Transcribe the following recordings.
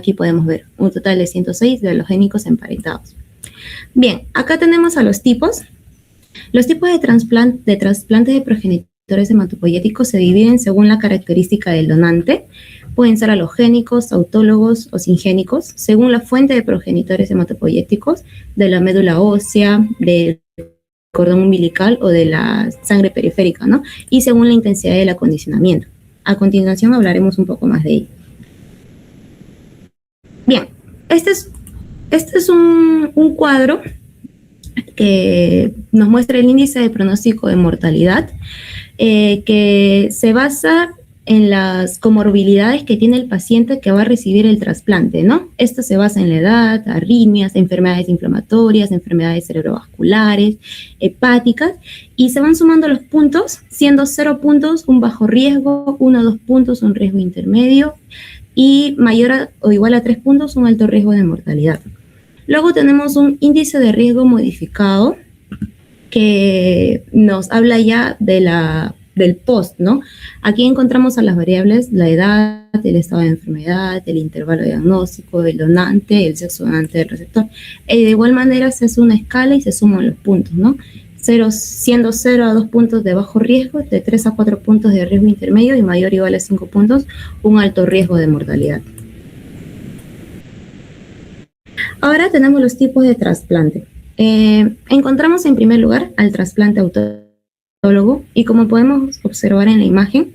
aquí podemos ver un total de 106 de halogénicos emparentados. Bien, acá tenemos a los tipos. Los tipos de trasplantes de progenitores hematopoyéticos se dividen según la característica del donante. Pueden ser halogénicos, autólogos o singénicos, según la fuente de progenitores hematopoyéticos, de la médula ósea, del cordón umbilical o de la sangre periférica, ¿no? Y según la intensidad del acondicionamiento. A continuación hablaremos un poco más de ello. Bien, este es un cuadro que nos muestra el índice de pronóstico de mortalidad, que se basa en las comorbilidades que tiene el paciente que va a recibir el trasplante, ¿no? Esto se basa en la edad, arritmias, enfermedades inflamatorias, enfermedades cerebrovasculares, hepáticas, y se van sumando los puntos, siendo 0 puntos un bajo riesgo, 1 o 2 puntos un riesgo intermedio, y mayor o igual a 3 puntos un alto riesgo de mortalidad. Luego tenemos un índice de riesgo modificado que nos habla ya del post, ¿no? Aquí encontramos a las variables, la edad, el estado de enfermedad, el intervalo diagnóstico, el donante, el sexo donante del receptor. De igual manera se hace una escala y se suman los puntos, ¿no? Siendo 0 a 2 puntos de bajo riesgo, de 3 a 4 puntos de riesgo intermedio y mayor o igual a 5 puntos, un alto riesgo de mortalidad. Ahora tenemos los tipos de trasplante. Encontramos en primer lugar al trasplante autólogo y como podemos observar en la imagen,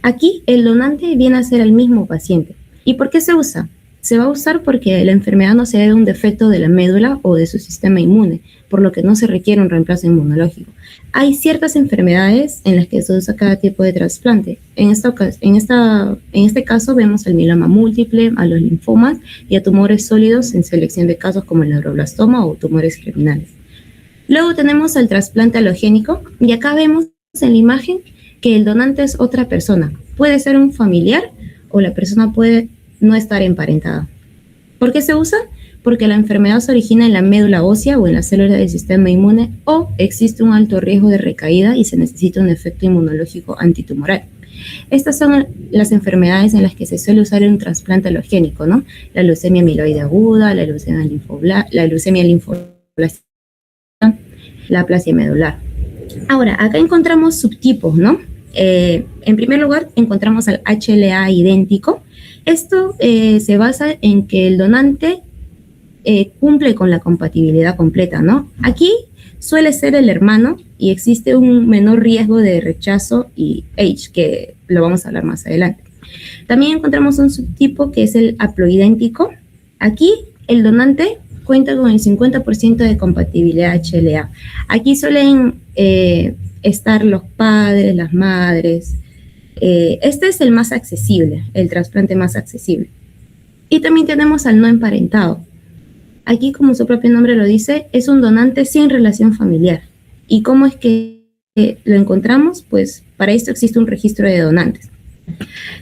aquí el donante viene a ser el mismo paciente. ¿Y por qué se usa? Se va a usar porque la enfermedad no se debe a un defecto de la médula o de su sistema inmune, por lo que no se requiere un reemplazo inmunológico. Hay ciertas enfermedades en las que se usa cada tipo de trasplante. En este caso vemos el mieloma múltiple, a los linfomas y a tumores sólidos en selección de casos como el neuroblastoma o tumores germinales. Luego tenemos el trasplante halogénico y acá vemos en la imagen que el donante es otra persona. Puede ser un familiar o la persona puede no estar emparentada. ¿Por qué se usa? Porque la enfermedad se origina en la médula ósea o en las células del sistema inmune o existe un alto riesgo de recaída y se necesita un efecto inmunológico antitumoral. Estas son las enfermedades en las que se suele usar un trasplante halogénico, ¿no? La leucemia mieloide aguda, la leucemia linfoblástica, la aplasia medular. Ahora, acá encontramos subtipos, ¿no? En primer lugar, encontramos al HLA idéntico. Esto se basa en que el donante cumple con la compatibilidad completa, ¿no? Aquí suele ser el hermano y existe un menor riesgo de rechazo y age, que lo vamos a hablar más adelante. También encontramos un subtipo que es el haploidéntico. Aquí el donante cuenta con el 50% de compatibilidad HLA. Aquí suelen estar los padres, las madres. Este es el más accesible, el trasplante más accesible. Y también tenemos al no emparentado. Aquí, como su propio nombre lo dice, es un donante sin relación familiar. ¿Y cómo es que lo encontramos? Pues para esto existe un registro de donantes.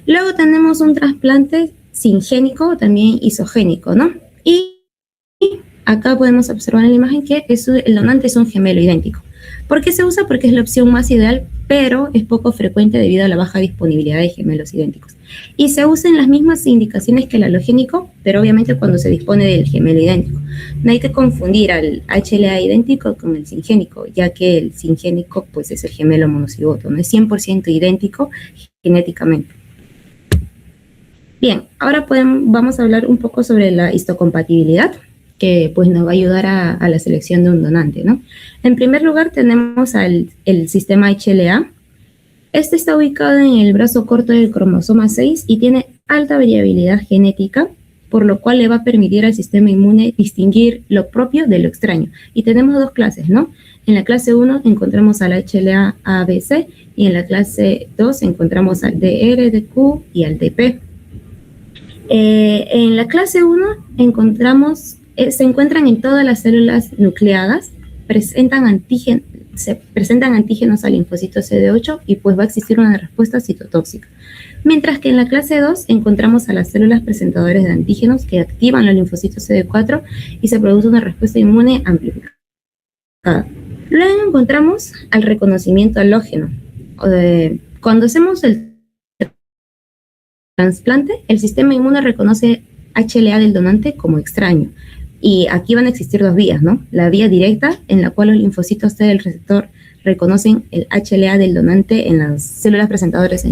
Luego tenemos un trasplante singénico, también isogénico, ¿no? Y acá podemos observar en la imagen que el donante es un gemelo idéntico. ¿Por qué se usa? Porque es la opción más ideal, pero es poco frecuente debido a la baja disponibilidad de gemelos idénticos. Y se usa en las mismas indicaciones que el halogénico, pero obviamente cuando se dispone del gemelo idéntico. No hay que confundir al HLA idéntico con el singénico, ya que el singénico pues, es el gemelo monocigoto, no es 100% idéntico genéticamente. Bien, ahora vamos a hablar un poco sobre la histocompatibilidad, que pues nos va a ayudar a la selección de un donante, ¿no? En primer lugar tenemos el sistema HLA. Este está ubicado en el brazo corto del cromosoma 6 y tiene alta variabilidad genética, por lo cual le va a permitir al sistema inmune distinguir lo propio de lo extraño. Y tenemos dos clases, ¿no? En la clase 1 encontramos al HLA ABC y en la clase 2 encontramos al DR, DQ y al DP. En la clase 1 se encuentran en todas las células nucleadas, se presentan antígenos al linfocito CD8 y pues va a existir una respuesta citotóxica. Mientras que en la clase 2 encontramos a las células presentadoras de antígenos que activan los linfocitos CD4 y se produce una respuesta inmune amplificada. Luego encontramos al reconocimiento halógeno. Cuando hacemos el trasplante, el sistema inmune reconoce HLA del donante como extraño. Y aquí van a existir dos vías, ¿no? La vía directa, en la cual los linfocitos T del receptor reconocen el HLA del donante en las células presentadoras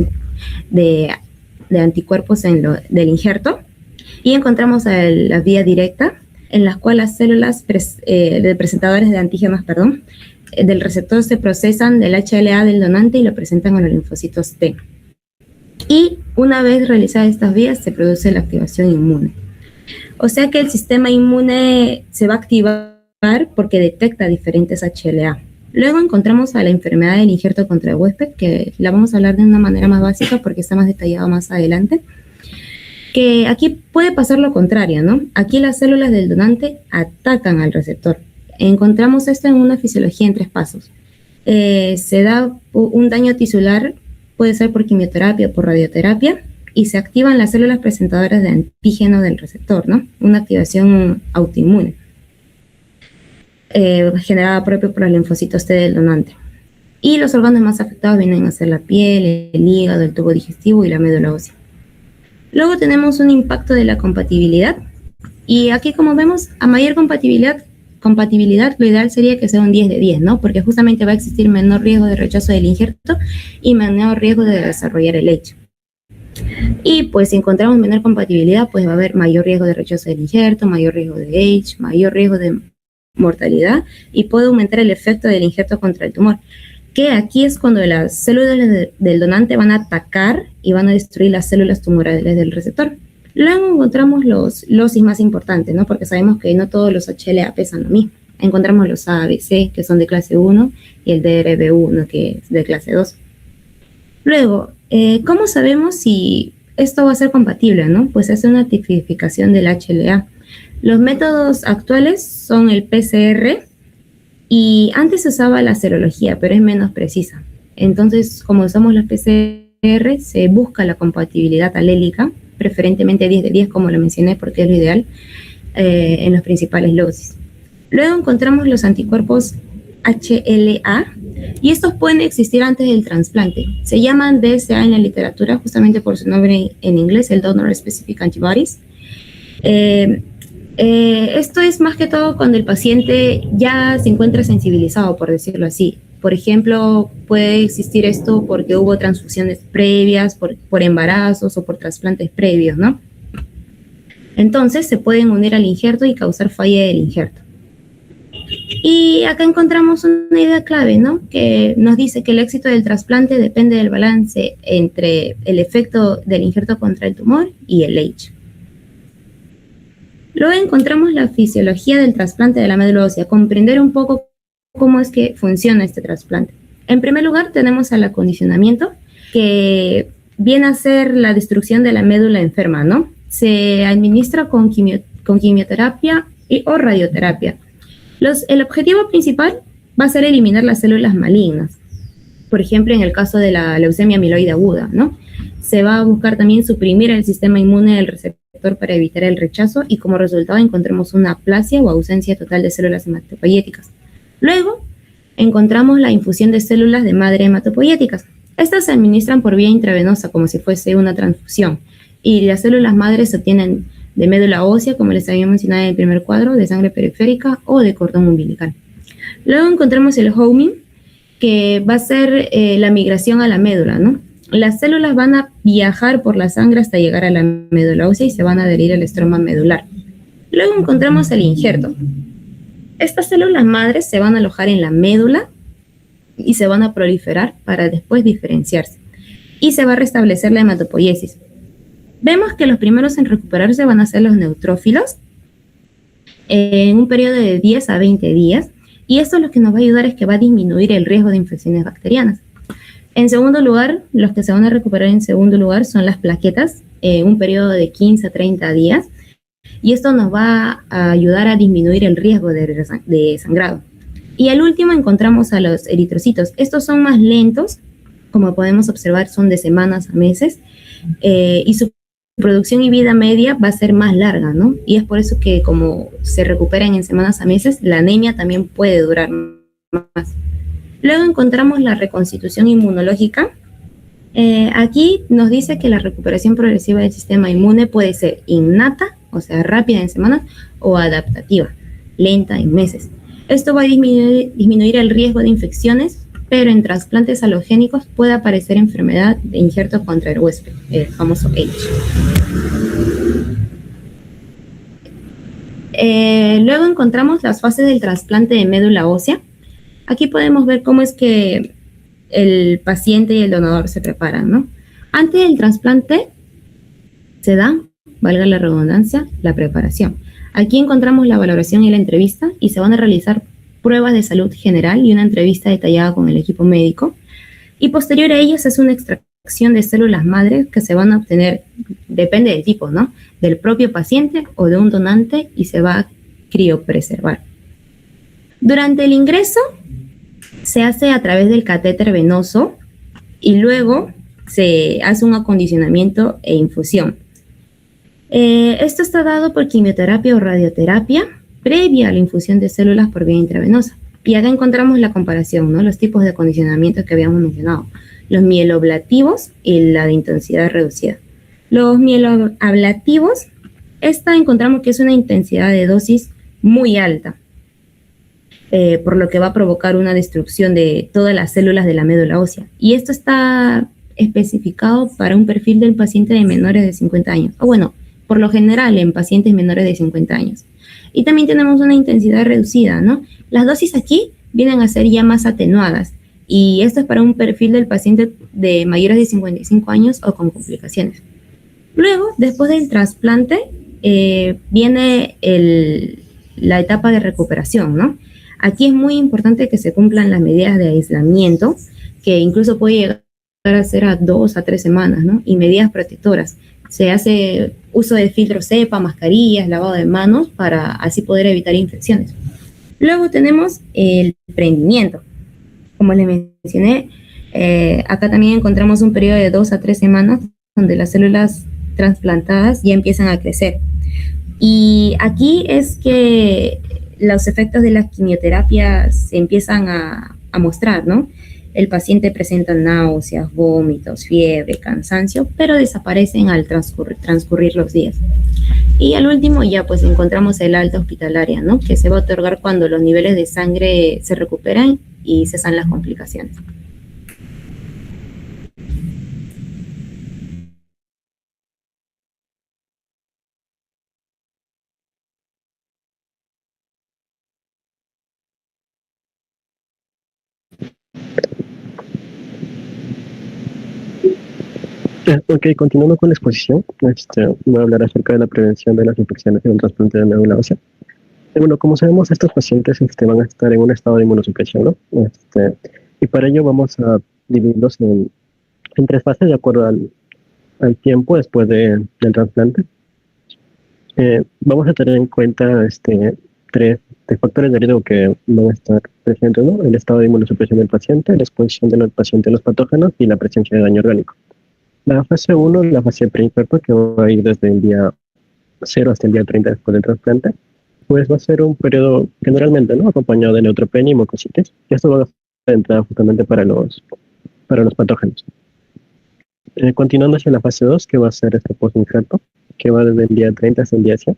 de anticuerpos del injerto. Y encontramos la vía directa, en la cual las células de presentadores de antígenos, del receptor se procesan del HLA del donante y lo presentan a los linfocitos T. Y una vez realizadas estas vías, se produce la activación inmune. O sea que el sistema inmune se va a activar porque detecta diferentes HLA. Luego encontramos a la enfermedad del injerto contra el huésped, que la vamos a hablar de una manera más básica porque está más detallado más adelante. Que aquí puede pasar lo contrario, ¿no? Aquí las células del donante atacan al receptor. Encontramos esto en una fisiología en 3 pasos. Se da un daño tisular, puede ser por quimioterapia o por radioterapia, y se activan las células presentadoras de antígeno del receptor, ¿no? Una activación autoinmune, generada propio por los linfocitos T del donante. Y los órganos más afectados vienen a ser la piel, el hígado, el tubo digestivo y la médula ósea. Luego tenemos un impacto de la compatibilidad, y aquí, como vemos, a mayor compatibilidad, lo ideal sería que sea un 10 de 10, ¿no? Porque justamente va a existir menor riesgo de rechazo del injerto y menor riesgo de desarrollar el hecho. Y pues si encontramos menor compatibilidad, pues va a haber mayor riesgo de rechazo del injerto, mayor riesgo de H, mayor riesgo de mortalidad, y puede aumentar el efecto del injerto contra el tumor, que aquí es cuando las células del donante van a atacar y van a destruir las células tumorales del receptor. Luego encontramos los losis más importantes, ¿no? Porque sabemos que no todos los HLA pesan lo mismo. Encontramos los ABC, que son de clase 1, y el DRB1, que es de clase 2. Luego, ¿cómo sabemos si esto va a ser compatible, no? Pues hace una tipificación del HLA. Los métodos actuales son el PCR, y antes se usaba la serología, pero es menos precisa. Entonces, como usamos los PCR, se busca la compatibilidad alélica, preferentemente 10 de 10, como lo mencioné, porque es lo ideal, en los principales losis. Luego encontramos los anticuerpos HLA, y estos pueden existir antes del trasplante. Se llaman DSA en la literatura, justamente por su nombre en inglés, el Donor Specific Antibodies. Esto es más que todo cuando el paciente ya se encuentra sensibilizado, por decirlo así. Por ejemplo, puede existir esto porque hubo transfusiones previas, por embarazos o por trasplantes previos, ¿no? Entonces se pueden unir al injerto y causar falla del injerto. Y acá encontramos una idea clave, ¿no? Que nos dice que el éxito del trasplante depende del balance entre el efecto del injerto contra el tumor y el H. Luego encontramos la fisiología del trasplante de la médula ósea, comprender un poco cómo es que funciona este trasplante. En primer lugar, tenemos al acondicionamiento, que viene a ser la destrucción de la médula enferma, ¿no? Se administra con quimioterapia o radioterapia. El objetivo principal va a ser eliminar las células malignas. Por ejemplo, en el caso de la leucemia amiloide aguda, ¿no? Se va a buscar también suprimir el sistema inmune del receptor para evitar el rechazo, y como resultado encontremos una aplasia o ausencia total de células hematopoyéticas. Luego, encontramos la infusión de células de madre hematopoyéticas. Estas se administran por vía intravenosa, como si fuese una transfusión, y las células madres se obtienen de médula ósea, como les había mencionado en el primer cuadro, de sangre periférica o de cordón umbilical. Luego encontramos el homing, que va a ser la migración a la médula, ¿no? Las células van a viajar por la sangre hasta llegar a la médula ósea y se van a adherir al estroma medular. Luego encontramos el injerto. Estas células madres se van a alojar en la médula y se van a proliferar para después diferenciarse. Y se va a restablecer la hematopoiesis. Vemos que los primeros en recuperarse van a ser los neutrófilos en un periodo de 10 a 20 días. Y esto lo que nos va a ayudar es que va a disminuir el riesgo de infecciones bacterianas. En segundo lugar, los que se van a recuperar en segundo lugar son las plaquetas en un periodo de 15 a 30 días. Y esto nos va a ayudar a disminuir el riesgo de sangrado. Y al último encontramos a los eritrocitos. Estos son más lentos, como podemos observar, son de semanas a meses, y su producción y vida media va a ser más larga, ¿no? Y es por eso que como se recuperan en semanas a meses, la anemia también puede durar más. Luego encontramos la reconstitución inmunológica. Aquí nos dice que la recuperación progresiva del sistema inmune puede ser innata o sea, rápida en semanas, o adaptativa, lenta en meses. Esto va a disminuir el riesgo de infecciones, pero en trasplantes alogénicos puede aparecer enfermedad de injerto contra el huésped, el famoso H. Luego encontramos las fases del trasplante de médula ósea. Aquí podemos ver cómo es que el paciente y el donador se preparan, ¿no? Antes del trasplante se da, valga la redundancia, la preparación. Aquí encontramos la valoración y la entrevista y se van a realizar pruebas de salud general y una entrevista detallada con el equipo médico. Y posterior a ello se hace una extracción de células madres que se van a obtener, depende del tipo, ¿no? Del propio paciente o de un donante y se va a criopreservar. Durante el ingreso se hace a través del catéter venoso y luego se hace un acondicionamiento e infusión. Esto está dado por quimioterapia o radioterapia previa a la infusión de células por vía intravenosa. Y acá encontramos la comparación, ¿no? Los tipos de acondicionamiento que habíamos mencionado. Los mieloablativos y la de intensidad reducida. Los mieloablativos, esta encontramos que es una intensidad de dosis muy alta, por lo que va a provocar una destrucción de todas las células de la médula ósea. Y esto está especificado para un perfil del paciente de menores de 50 años. O bueno, por lo general en pacientes menores de 50 años. Y también tenemos una intensidad reducida, ¿no? Las dosis aquí vienen a ser ya más atenuadas. Y esto es para un perfil del paciente de mayores de 55 años o con complicaciones. Luego, después del trasplante, viene la etapa de recuperación, ¿no? Aquí es muy importante que se cumplan las medidas de aislamiento, que incluso puede llegar a ser a 2 a 3 semanas, ¿no? Y medidas protectoras. Se hace uso de filtros cepa, mascarillas, lavado de manos para así poder evitar infecciones. Luego tenemos el prendimiento. Como les mencioné, acá también encontramos un periodo de 2 a 3 semanas donde las células trasplantadas ya empiezan a crecer. Y aquí es que los efectos de las quimioterapias se empiezan a mostrar, ¿no? El paciente presenta náuseas, vómitos, fiebre, cansancio, pero desaparecen al transcurrir los días. Y al último ya pues encontramos el alta hospitalaria, ¿no? Que se va a otorgar cuando los niveles de sangre se recuperan y cesan las complicaciones. Ok, continuando con la exposición, voy a hablar acerca de la prevención de las infecciones en el trasplante de médula ósea. Bueno, como sabemos, estos pacientes van a estar en un estado de inmunosupresión, ¿no? Y para ello vamos a dividirlos en 3 fases de acuerdo al tiempo después del trasplante. Vamos a tener en cuenta 3 factores de riesgo que van a estar presentes, ¿no? El estado de inmunosupresión del paciente, la exposición del paciente a los patógenos y la presencia de daño orgánico. La fase 1, la fase preinfarto, que va a ir desde el día 0 hasta el día 30 después del trasplante, pues va a ser un periodo generalmente, ¿no? Acompañado de neutropenia y mucositis. Y esto va a ser entrada justamente para los patógenos. Continuando hacia la fase 2, que va a ser este postinfarto, que va desde el día 30 hasta el día 100.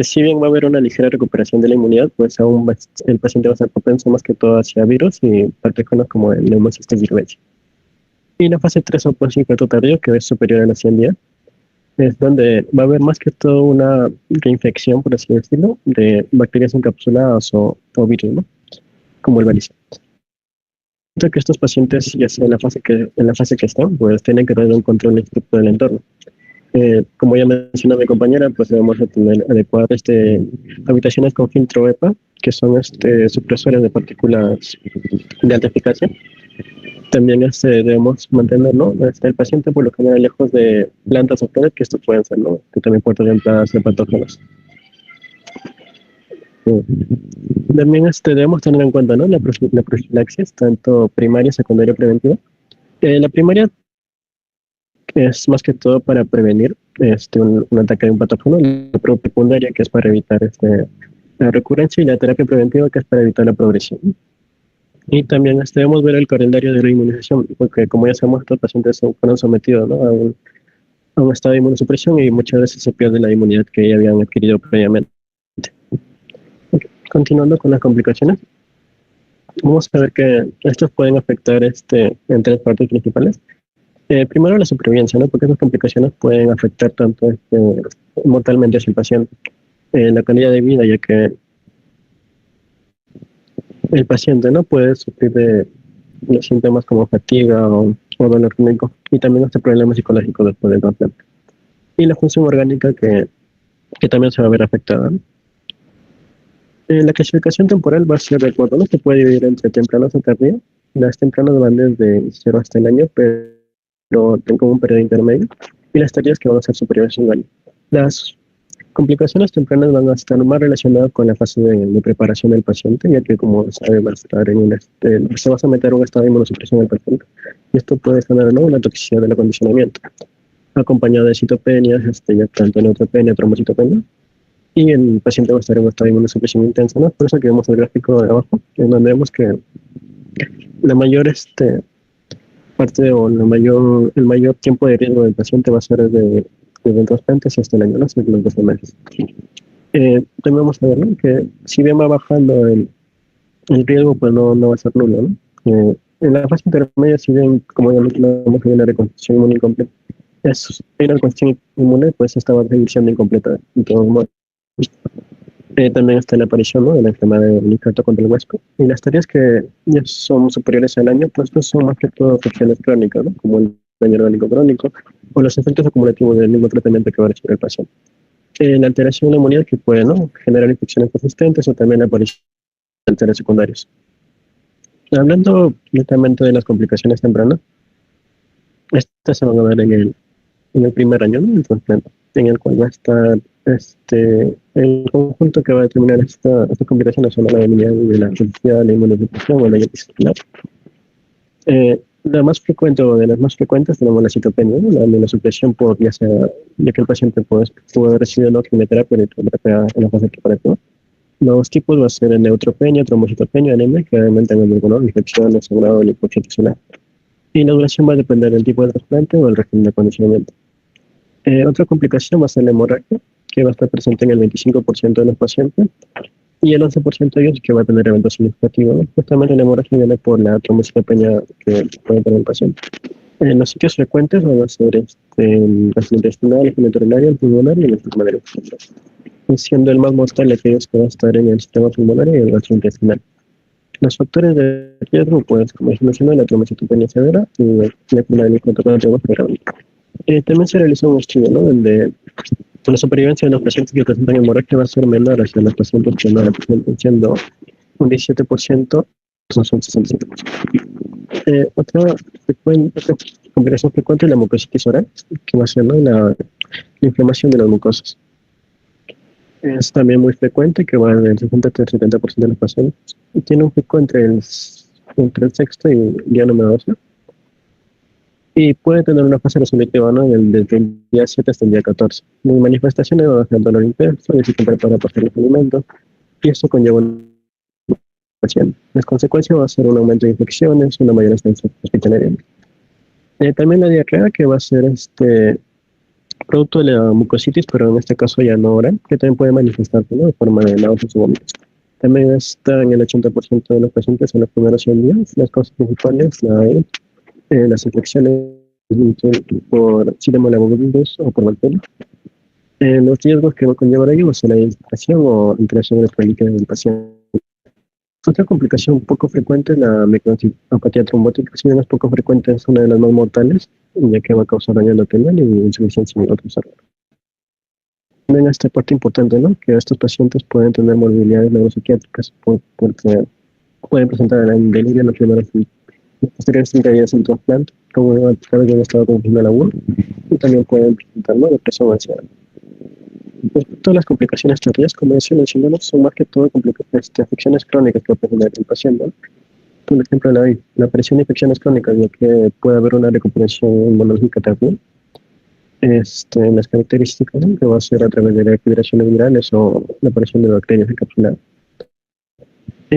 Si bien va a haber una ligera recuperación de la inmunidad, pues aún el paciente va a estar propenso más que todo hacia virus y patógenos como el neumocistis cerevisiae. Y la fase 3 o postinfarto tardío, que es superior a los 100 días, es donde va a haber más que todo una reinfección, por así decirlo, de bacterias encapsuladas o virus, ¿no? Como el varicela. Que estos pacientes, ya sea en la fase que están, pues tienen que tener un control estricto del entorno. Como ya mencionó mi compañera, pues debemos tener adecuadas habitaciones con filtro EPA, que son supresores de partículas de alta eficacia. También debemos mantener, ¿no? El paciente por lo general lejos de plantas o flores, que estos pueden ser, ¿no? Que también pueden plagas de patógenos. También debemos tener en cuenta, ¿no? La profilaxis, tanto primaria, secundaria y preventiva. La primaria es más que todo para prevenir un ataque de un patógeno, la secundaria, que es para evitar la recurrencia, y la terapia preventiva, que es para evitar la progresión. Y también debemos ver el calendario de la inmunización, porque como ya sabemos, estos pacientes fueron sometidos, ¿no? a un estado de inmunosupresión y muchas veces se pierde la inmunidad que ya habían adquirido previamente. Continuando con las complicaciones, vamos a ver que estos pueden afectar en tres partes principales. Primero, la supervivencia, ¿no? Porque esas complicaciones pueden afectar tanto mortalmente hacia el paciente. La calidad de vida, ya que el paciente no puede sufrir de los síntomas como fatiga o dolor clínico y también este problema psicológico después del trasplante. Y la función orgánica que también se va a ver afectada, ¿no? La clasificación temporal va a ser de acuerdo, ¿no? Se puede dividir entre tempranas o tardías. Las tempranas van desde 0 hasta el año, pero tengo un periodo intermedio, y las tardías que van a ser superiores a un año. Las complicaciones tempranas van a estar más relacionadas con la fase de preparación del paciente, ya que, como sabe, va a estar se va a someter a un estado de inmunosupresión del paciente, y esto puede generar, ¿no?, una toxicidad del acondicionamiento, acompañado de citopenias, ya tanto neutropenia, trombocitopenia, y el paciente va a estar en un estado de inmunosupresión intensa, ¿no? Por eso que vemos el gráfico de abajo, en donde vemos que la mayor parte o el mayor tiempo de riesgo del paciente va a ser desde el trasplante hasta el año, ¿no? Hasta los 12 meses. También vamos a ver, ¿no?, que si bien va bajando el riesgo, pues no va a ser nulo, ¿no? En la fase intermedia, si bien, como ya mencionamos, hay una reconstrucción inmune incompleta, hay una reconstrucción inmune, pues esta va a seguir siendo incompleta de todos modos. También está la aparición, ¿no?, de la enfermedad del infarto contra el hueso. Y las tareas que ya son superiores al año, pues no son más que todo afecciones crónicas, ¿no?, como el daño orgánico crónico o los efectos acumulativos del mismo tratamiento que va a recibir el paciente. La alteración de la inmunidad que puede, ¿no?, generar infecciones persistentes o también la aparición de alteraciones secundarias. Hablando netamente de las complicaciones tempranas, estas se van a ver en el primer año, ¿no?, del trasplante, en el cual va a estar el conjunto que va a determinar estas complicaciones son la inmunidad de la toxicidad, la inmunodepresión o la intestinal. La más frecuente o de las más frecuentes tenemos la citopenia, ¿no?, la inmunosupresión por ya que el paciente pudo haber recibido la quimioterapia en la fase preparativa. Los tipos va a ser neutropenia, trombocitopenia, anemia, que aumentan el riesgo, ¿no?, infecciones, sangrado, lipopresión intestinal. Y la duración va a depender del tipo de trasplante o del régimen de acondicionamiento. Otra complicación va a ser la hemorragia, que va a estar presente en el 25% de los pacientes, y el 11% de ellos que va a tener eventos significativos, ¿no? Justamente la hemorragia viene por la trombocitopenia que puede tener el paciente. Los sitios frecuentes van a ser el gastrointestinal, el genitourinario, el pulmonar y el pulmonar, siendo el más mortal aquellos que va a estar en el sistema pulmonar y el gastrointestinal. Los factores de riesgo, pues, como ya mencioné, la trombocitopenia severa y la enfermedad del infarto crónica. También se realizó un estudio, ¿no?, donde la supervivencia de los pacientes que presentan hemorragia va a ser menor hacia los pacientes que no la presentan, siendo un 17%, no son 67%. Otra complicación frecuente es la mucositis oral, que va a ser, ¿no?, la inflamación de las mucosas. Es también muy frecuente, que va del 60 al 70% de los pacientes, y tiene un pico entre el sexto y el día número 12. Y puede tener una fase resolutiva, ¿no?, desde el día 7 hasta el día 14. Las manifestaciones van a ser dolor intenso, dificultad para pasar los alimentos, y esto conlleva una paciente. Las consecuencias va a ser un aumento de infecciones, una mayor estancia hospitalaria. También la diarrea, que va a ser producto de la mucositis, pero en este caso ya no oral, que también puede manifestarse, ¿no?, de forma de náuseas o vómitos. También está en el 80% de los pacientes en los primeros 100 días. Las causas principales, las infecciones por Cytomegalovirus o por bacterias. Los riesgos que va a conllevar ello va a ser la infección o alteración electrolítica del paciente. Otra complicación poco frecuente es la microangiopatía trombótica. Si bien es poco frecuente, es una de las más mortales, ya que va a causar daño endotelial y insuficiencia en otros órganos. También esta parte importante, ¿no?, que estos pacientes pueden tener morbilidades neuropsiquiátricas porque pueden presentar el delirio en los primeros posteriores 30 días en trasplante, como a través de un estado confundido agudo, y también pueden presentar, ¿no?, depresión o ansiedad. Todas las complicaciones tardías, como decía, mencionamos, son más que todo afecciones crónicas que va a presentar el paciente, ¿no? Por ejemplo, la aparición de infecciones crónicas, ya que puede haber una recuperación inmunológica tardía. Las características, ¿no?, que va a ser a través de refrigeraciones virales o la aparición de bacterias encapsuladas.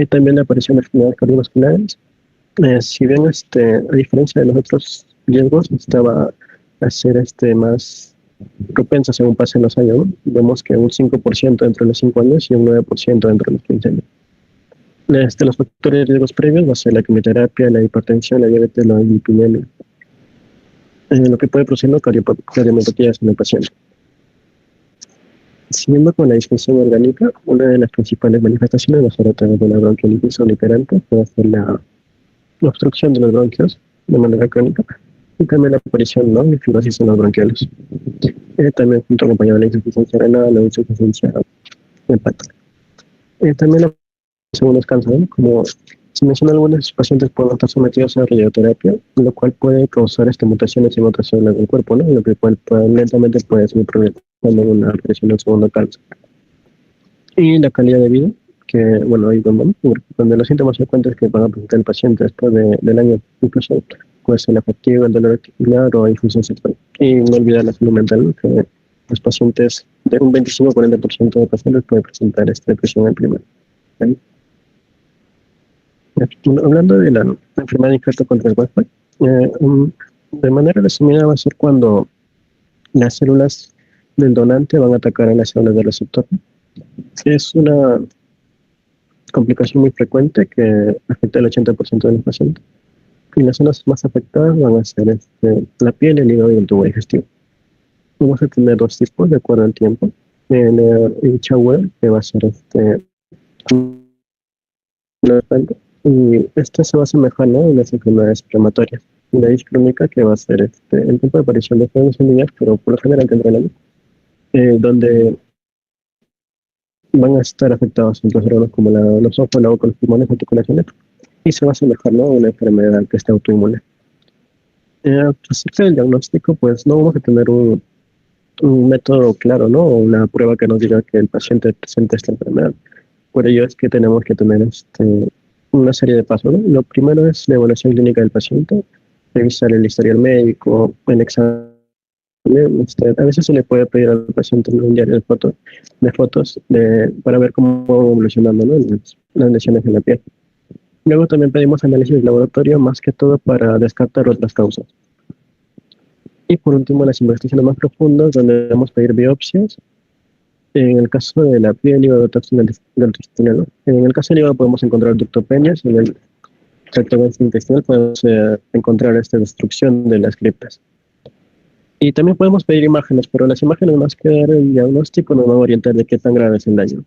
También la aparición de enfermedades cardiovasculares. Si bien a diferencia de los otros riesgos, a ser más propensa según pasen los años, ¿no? Vemos que un 5% dentro de los 5 años y un 9% dentro de los 15 años. Los factores de riesgos previos va a ser la quimioterapia, la hipertensión, la diabetes, la lipidemia, lo que puede producir cardiopatías en el paciente. Siguiendo con la disfunción orgánica, una de las principales manifestaciones va a ser a través de la bronquiolitis obliterante, que va a ser la obstrucción de los bronquios de manera crónica, y también la aparición, ¿no?, de fibrosis en los bronquiolos. También junto acompañado de la insuficiencia renal o insuficiencia hepática. También la algunos cánceres, ¿no? Como se menciona, algunos pacientes pueden estar sometidos a radioterapia, lo cual puede causar mutaciones en otras células del cuerpo, ¿no? Lo que lentamente puede ser progresando en una aparición del segundo cáncer. Y la calidad de vida, que, bueno, ahí donde los síntomas frecuentes que van a presentar el paciente después del año, incluso puede ser la fatiga, el dolor articular o infusión sexual. Y no olvidar la salud mental, ¿no? Que los pacientes, de un 25-40% de pacientes pueden presentar depresión en primer. ¿Sí? Hablando de la enfermedad infecta contra el Wi-Fi, de manera resumida va a ser cuando las células del donante van a atacar a las células del receptor. Es una complicación muy frecuente que afecta al 80% de los pacientes. Y las zonas más afectadas van a ser la piel, el hígado y el tubo digestivo. Vamos a tener dos tipos de acuerdo al tiempo. El Chauvel, que va a ser y se va a asemejar, ¿no?, en las enfermedades inflamatorias. Y la discrónica, que va a ser el tiempo de aparición de fenómenos similares, pero por lo general tendrá donde van a estar afectados otros órganos como los ojos, la boca, los pulmones, las articulaciones, y se va a asemejar, ¿no?, a una enfermedad que esté autoinmune. Acerca del diagnóstico, pues no vamos a tener un método claro, ¿no?, o una prueba que nos diga que el paciente presenta esta enfermedad. Por ello es que tenemos que tener una serie de pasos, ¿no? Lo primero es la evaluación clínica del paciente, revisar el historial médico, el examen. A veces se le puede pedir al paciente un diario de fotos para ver cómo va evolucionando, ¿no?, las lesiones en la piel. Luego también pedimos análisis de laboratorio, más que todo para descartar otras causas. Y por último, las investigaciones más profundas, donde debemos pedir biopsias. En el caso de la piel, hígado, toxina gastrointestinal, ¿no? En el caso del hígado podemos encontrar ductopenias, en el tracto gastrointestinal podemos encontrar destrucción de las criptas. Y también podemos pedir imágenes, pero las imágenes, más que dar el diagnóstico, nos van a orientar de qué tan grave es el daño.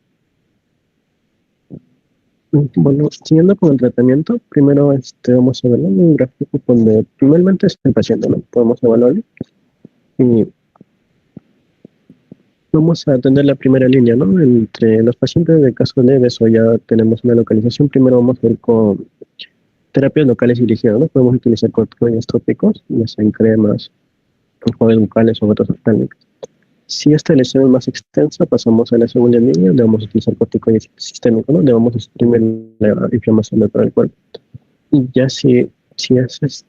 Bueno, siguiendo con el tratamiento, primero vamos a ver, ¿no?, un gráfico donde primeramente es el paciente, ¿no? Podemos evaluarlo y vamos a atender la primera línea, ¿no? Entre los pacientes de casos leves o ya tenemos una localización, primero vamos a ir con terapias locales dirigidas, ¿no? Podemos utilizar corticoides tópicos, ya sean cremas, enjuagues bucales o gotas oftalmicas. Si esta lesión es más extensa, pasamos a la segunda línea, donde vamos a utilizar corticoides sistémicos, ¿no? Donde vamos a exprimir la inflamación de todo el cuerpo. Y ya si es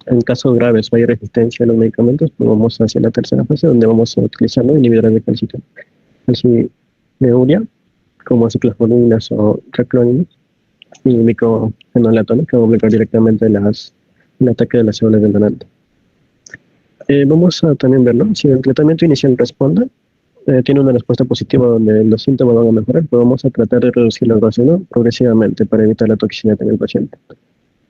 en casos graves o hay resistencia a los medicamentos, pues vamos hacia la tercera fase, donde vamos a utilizar, ¿no?, inhibidores de calciuria, como ciclofosfaminas o tracloninas, y microfenolato, ¿no?, que va a bloquear directamente el ataque de las células del donante. Vamos a también ver, ¿no?, si el tratamiento inicial responde, tiene una respuesta positiva donde los síntomas van a mejorar, pues vamos a tratar de reducir la dosis, ¿no?, progresivamente para evitar la toxicidad en el paciente.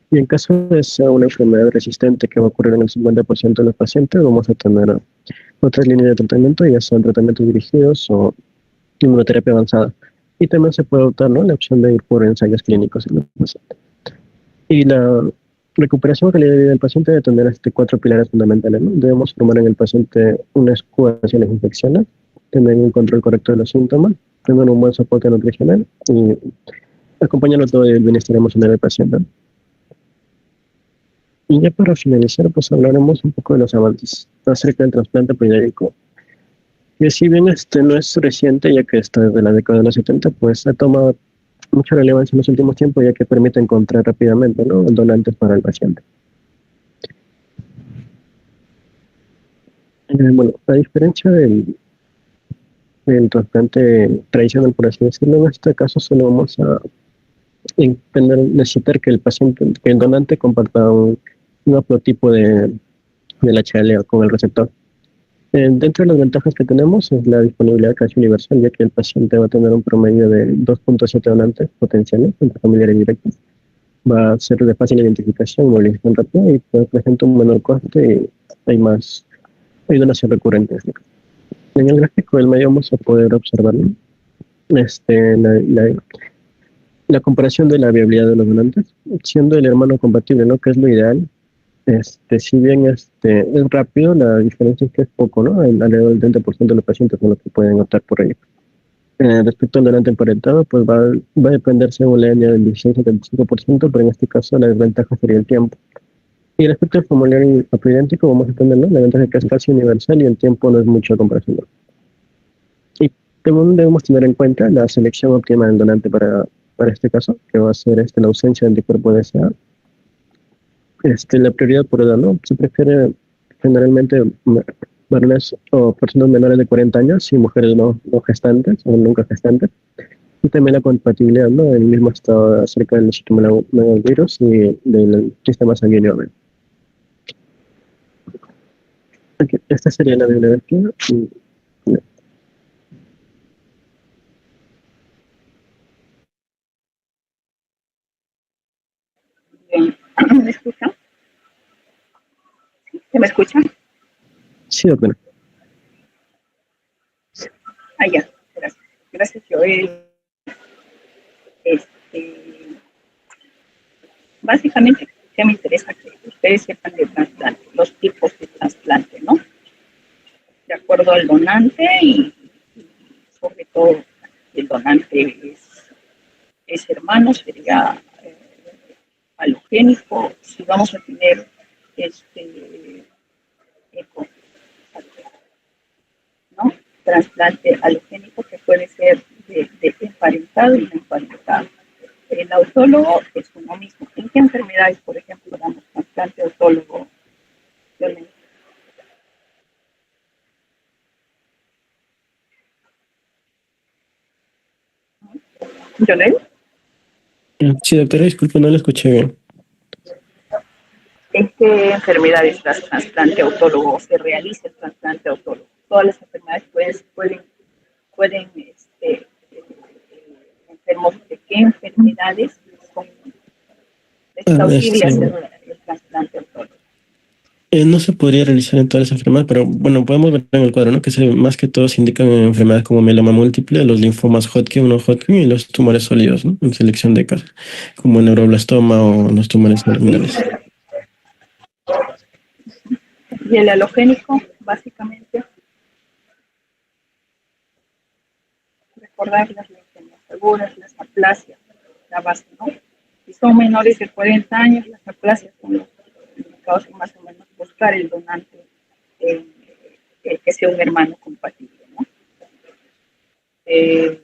Y en caso de ser una enfermedad resistente que va a ocurrir en el 50% de los pacientes, vamos a tener otras líneas de tratamiento, ya sean tratamientos dirigidos o inmunoterapia avanzada. Y también se puede optar, ¿no?, la opción de ir por ensayos clínicos en el paciente. Y la recuperación o calidad de vida del paciente debe tener 4 pilares fundamentales, ¿no? Debemos formar en el paciente una escudo hacia las infecciones, tener un control correcto de los síntomas, tener un buen soporte nutricional y acompañarlo todo el bienestar emocional del paciente. Y ya para finalizar, pues hablaremos un poco de los avances acerca del trasplante pediátrico. Y si bien no es reciente, ya que está desde la década de los 70, pues ha tomado mucha relevancia en los últimos tiempos, ya que permite encontrar rápidamente, ¿no?, donantes para el paciente. Bueno, a diferencia del trasplante tradicional, por así decirlo, en este caso solo vamos a necesitar que el donante comparta un haplotipo de del HLA con el receptor. Dentro de las ventajas que tenemos es la disponibilidad casi universal, ya que el paciente va a tener un promedio de 2.7 donantes potenciales entre familiares directos. Va a ser de fácil identificación, movilización rápida y pues, presenta un menor coste y hay donación recurrente. En el gráfico del medio vamos a poder observarlo. La comparación de la viabilidad de los donantes, siendo el hermano compatible, ¿no? Que es lo ideal. Si bien es rápido, la diferencia es que es poco, ¿no? Alrededor del 30% de los pacientes son los que pueden optar por ello. Respecto al donante emparentado, pues va a depender según la etnia del 16 al 75%, pero en este caso la desventaja sería el tiempo. Y respecto al formulario apoidéntico, vamos a tener, ¿no? La ventaja es que es casi universal y el tiempo no es mucho a comparación. Y también debemos tener en cuenta la selección óptima del donante para este caso, que va a ser la ausencia de anticuerpo DSA. La prioridad por edad, ¿no? Se prefiere generalmente varones o personas menores de 40 años y mujeres no gestantes o nunca gestantes. Y también la compatibilidad, ¿no? El mismo estado acerca del citomegalovirus y del sistema sanguíneo. Okay, esta sería la bibliografía. ¿Me escuchan? ¿Se me escuchan? Sí, doctora. Ya, gracias. Gracias, Joel. Básicamente, ¿qué me interesa? Que ustedes sepan de trasplante, los tipos de trasplante, ¿no? De acuerdo al donante y sobre todo, el donante es hermano, sería halogénico. Si vamos a tener ¿no? Trasplante halogénico que puede ser de emparentado y no emparentado. El autólogo es uno mismo. ¿En qué enfermedades, por ejemplo, damos trasplante autólogo? ¿Yolel? Sí, doctora, disculpe, no la escuché bien. ¿En qué enfermedades das trasplante autólogo o se realiza el trasplante autólogo? Todas las enfermedades pueden enfermos de qué enfermedades son plausible hacer el trasplante autólogo. No se podría realizar en todas las enfermedades, pero bueno, podemos ver en el cuadro, ¿no? Que más que todo se indican en enfermedades como mieloma múltiple, los linfomas Hodgkin, no Hodgkin y los tumores sólidos, ¿no? En selección de casos, como el neuroblastoma o los tumores terminales. Y el halogénico, básicamente, recordar las leucemias seguras, las aplasias, la base, ¿no? Si son menores de 40 años, las aplasias son los indicados más o menos buscar el donante que sea un hermano compatible, ¿no? El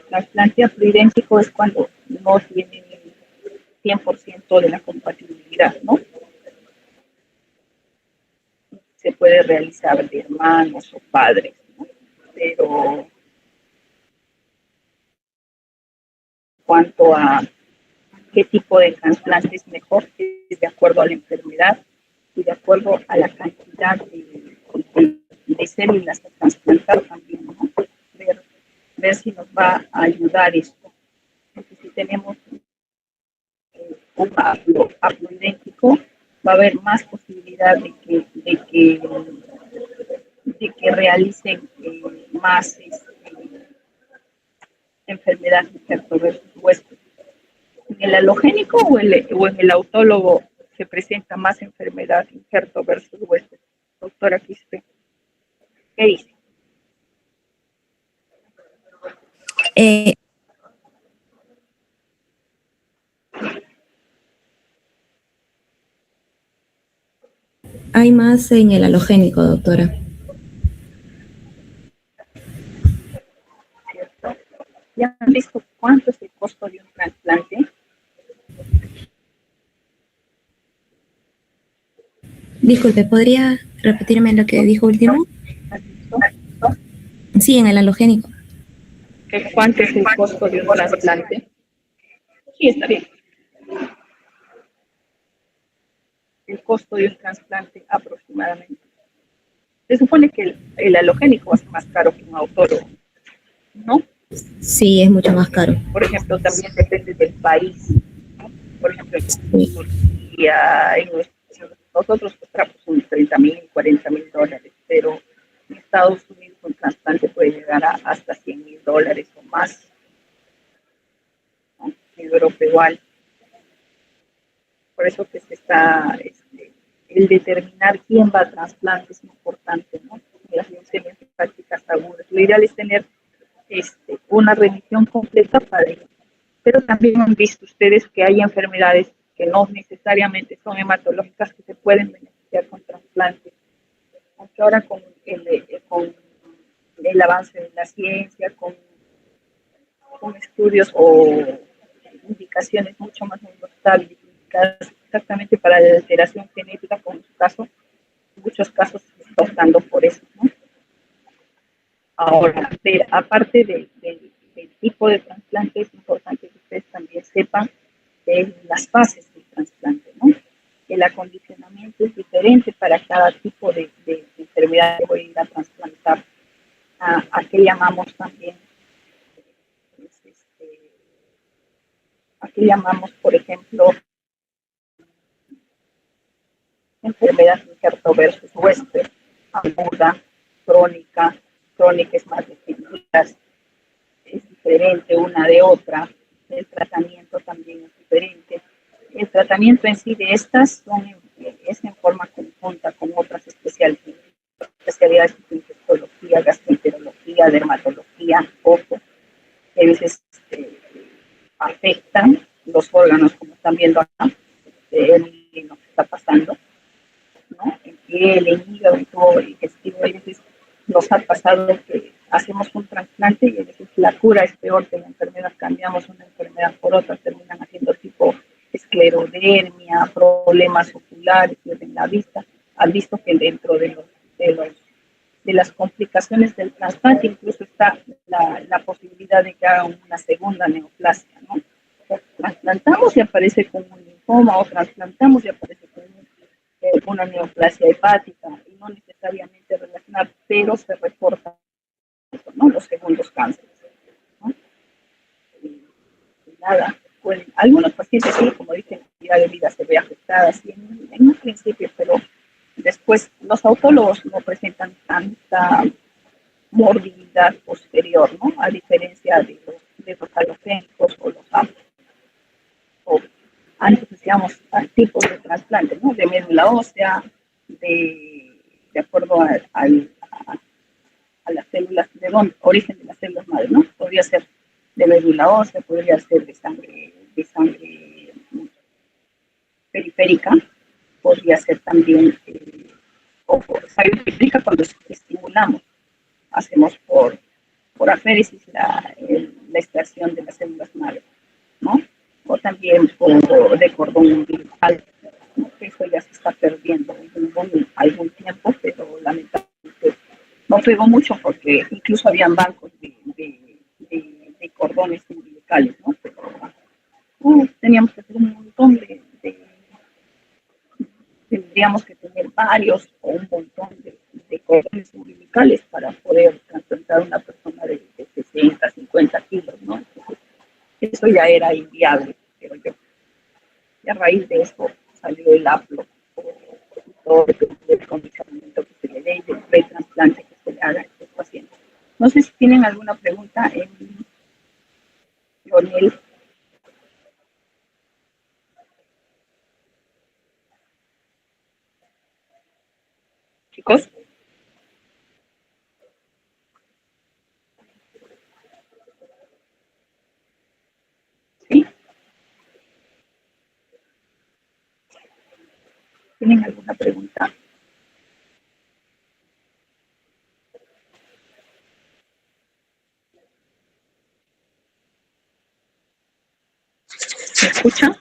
trasplante haploidéntico es cuando no tiene 100% de la compatibilidad, ¿no? Se puede realizar de hermanos o padres, ¿no? Pero en cuanto a qué tipo de trasplante es mejor, es de acuerdo a la enfermedad y de acuerdo a la cantidad de células a trasplantar también, ¿no? Ver si nos va a ayudar esto. Porque si tenemos un haploidéntico, va a haber más posibilidad de que realicen más enfermedad injerto versus huésped. ¿En el halogénico o en el autólogo se presenta más enfermedad injerto versus huésped? Doctora Quispe, ¿qué dice? Hay más en el halogénico, doctora. ¿Cierto? ¿Ya han visto cuánto es el costo de un trasplante? Disculpe, ¿podría repetirme lo que dijo último? ¿Has visto? Sí, en el halogénico. ¿Cuánto es el costo de un trasplante? Sí, está bien. El costo de un trasplante aproximadamente. Se supone que el halogénico va a ser más caro que un autólogo, ¿no? Sí, es mucho más caro. Por ejemplo, también depende del país, ¿no? Por ejemplo, en Sí. Turquía, nosotros costamos unos 30.000, 40.000 dólares, pero en Estados Unidos un trasplante puede llegar a hasta $100.000 o más, ¿no? En Europa igual. Por eso que el determinar quién va a trasplante es importante, ¿no? Las leucemias hepáticas agudas. Lo ideal es tener una remisión completa para ello. Pero también han visto ustedes que hay enfermedades que no necesariamente son hematológicas que se pueden beneficiar con trasplantes. Aunque ahora con el avance de la ciencia, con estudios o indicaciones mucho más estables, exactamente para la alteración genética, como en su caso, en muchos casos se está optando por eso, ¿no? Ahora, aparte del tipo de trasplante, es importante que ustedes también sepan las fases del trasplante, ¿no? El acondicionamiento es diferente para cada tipo de enfermedad que voy a ir a trasplantar. ¿A qué llamamos también? ¿A qué llamamos, por ejemplo, enfermedad injerto versus huésped? Aguda, crónica, crónica es más de cirugías, es diferente una de otra, el tratamiento también es diferente. El tratamiento en sí de estas es en forma conjunta con otras especialidades de infectología, gastroenterología, dermatología, ojo, que a veces afectan los órganos, como están viendo acá, lo que está pasando, ¿no? En piel, en hígado, en todo el intestino. A veces nos ha pasado que hacemos un trasplante y a veces la cura es peor que la enfermedad. Cambiamos una enfermedad por otra, terminan haciendo tipo esclerodermia, problemas oculares, en la vista. Han visto que dentro de las complicaciones del trasplante incluso está la posibilidad de que haga una segunda neoplasia, ¿no? O trasplantamos y aparece con un linfoma, o trasplantamos y aparece con una neoplasia hepática, y no necesariamente relacionar, pero se reporta eso, ¿no? Los segundos cánceres, ¿no? Y nada, pues algunos pacientes sí, como dicen, la calidad de vida se ve afectada, sí, en un principio, pero después los autólogos no presentan tanta morbilidad posterior, ¿no? A diferencia de los halogénicos o los AMP, o antes decíamos tipos de trasplante, ¿no? De médula ósea, de acuerdo a las células, origen de las células madre, ¿no? Podría ser de médula ósea, podría ser de sangre periférica, podría ser también o sangre periférica cuando estimulamos, hacemos por aféresis la extracción de las células madre, ¿no? O también de cordón umbilical, ¿no? Eso ya se está perdiendo en algún tiempo, pero lamentablemente no pegó mucho porque incluso habían bancos de cordones umbilicales, ¿no? Pero teníamos que hacer un montón tendríamos que tener varios o un montón de cordones umbilicales para poder trasplantar a una persona de 60, 50 kilos, ¿no? Entonces, eso ya era inviable, pero yo. Y a raíz de eso salió el APLO, todo el condicionamiento que se le dé y el retrasplante que se le haga a estos pacientes. No sé si tienen alguna pregunta, Leonel. Chicos. ¿Sí? ¿Tienen alguna pregunta? ¿Me escuchan?